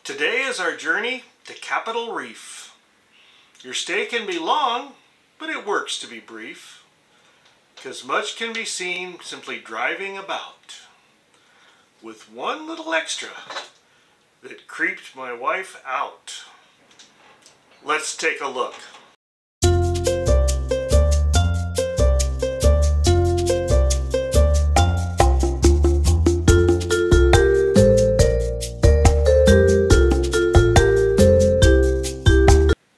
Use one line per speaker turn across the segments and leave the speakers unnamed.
Today is our journey to Capitol Reef. Your stay can be long, but it works to be brief, because much can be seen simply driving about, with one little extra that creeped my wife out. Let's take a look.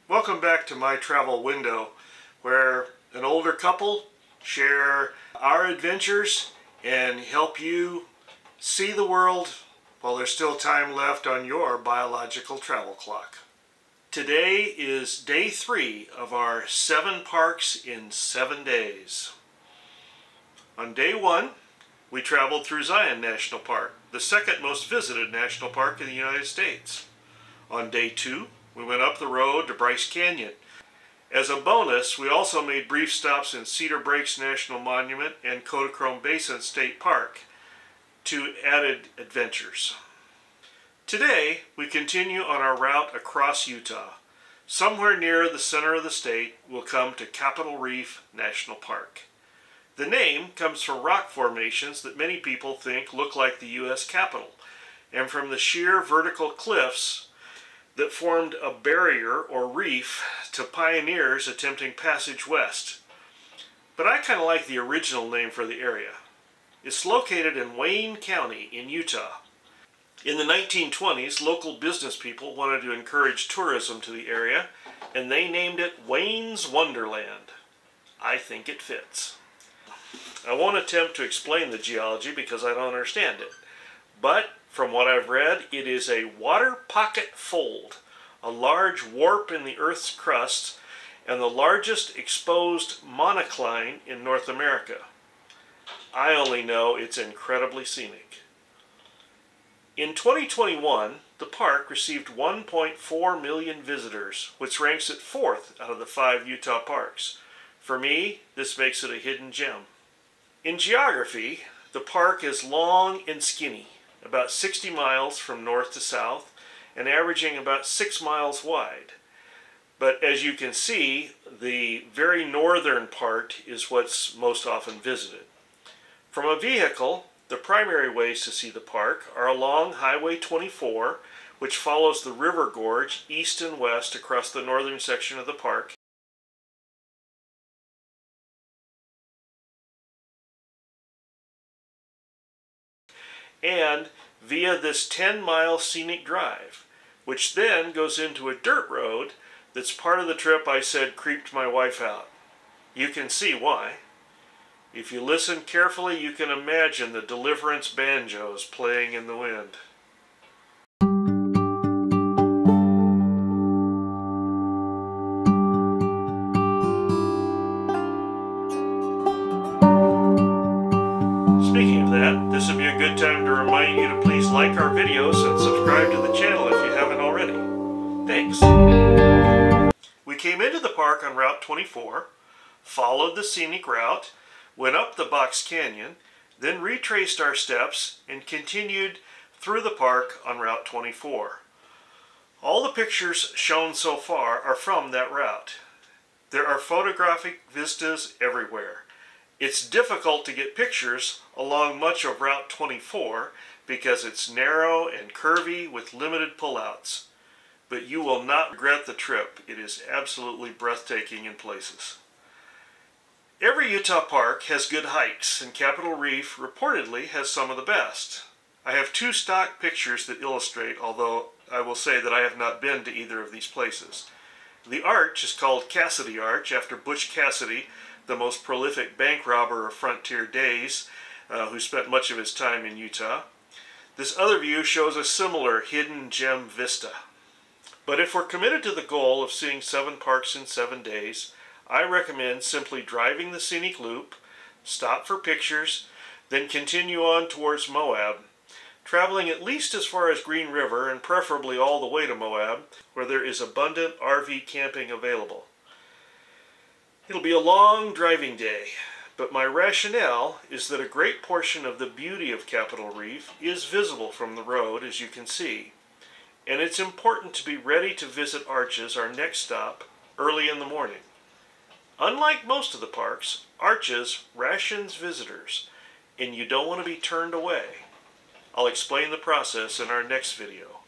Welcome back to my travel window, where an older couple share our adventures and help you see the world while there's still time left on your biological travel clock. Today is day 3 of our 7 parks in 7 days. On day 1, we traveled through Zion National Park, the second most visited national park in the United States. On day 2, we went up the road to Bryce Canyon. As a bonus, we also made brief stops in Cedar Breaks National Monument and Kodachrome Basin State Park, 2 added adventures. Today, we continue on our route across Utah. Somewhere near the center of the state, we'll come to Capitol Reef National Park. The name comes from rock formations that many people think look like the U.S. Capitol, and from the sheer vertical cliffs that formed a barrier or reef to pioneers attempting passage west. But I kind of like the original name for the area. It's located in Wayne County in Utah. In the 1920s, local business people wanted to encourage tourism to the area, and they named it Wayne's Wonderland. I think it fits. I won't attempt to explain the geology because I don't understand it, but from what I've read, it is a water pocket fold, a large warp in the Earth's crust, and the largest exposed monocline in North America. I only know it's incredibly scenic. In 2021, the park received 1.4 million visitors, which ranks it 4th out of the 5 Utah parks. For me, this makes it a hidden gem. In geography, the park is long and skinny, about 60 miles from north to south, and averaging about 6 miles wide. But as you can see, the very northern part is what's most often visited. From a vehicle, the primary ways to see the park are along Highway 24, which follows the river gorge east and west across the northern section of the park, and via this 10-mile scenic drive, which then goes into a dirt road that's part of the trip I said creeped my wife out. You can see why. If you listen carefully, you can imagine the Deliverance banjos playing in the wind. Speaking of that, this would be a good time to remind you to please like our videos and subscribe to the channel if you haven't already. Thanks. We came into the park on Route 24, followed the scenic route, went up the Box Canyon, then retraced our steps and continued through the park on Route 24. All the pictures shown so far are from that route. There are photographic vistas everywhere. It's difficult to get pictures along much of Route 24 because it's narrow and curvy with limited pullouts. But you will not regret the trip. It is absolutely breathtaking in places. Every Utah park has good hikes, and Capitol Reef reportedly has some of the best. I have 2 stock pictures that illustrate, although I will say that I have not been to either of these places. The arch is called Cassidy Arch after Butch Cassidy, the most prolific bank robber of frontier days, who spent much of his time in Utah. This other view shows a similar hidden gem vista. But if we're committed to the goal of seeing 7 parks in 7 days, I recommend simply driving the scenic loop, stop for pictures, then continue on towards Moab, traveling at least as far as Green River and preferably all the way to Moab, where there is abundant RV camping available. It'll be a long driving day, but my rationale is that a great portion of the beauty of Capitol Reef is visible from the road, as you can see. and it's important to be ready to visit Arches, our next stop, early in the morning. Unlike most of the parks, Arches rations visitors, and you don't want to be turned away. I'll explain the process in our next video.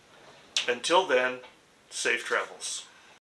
Until then, safe travels.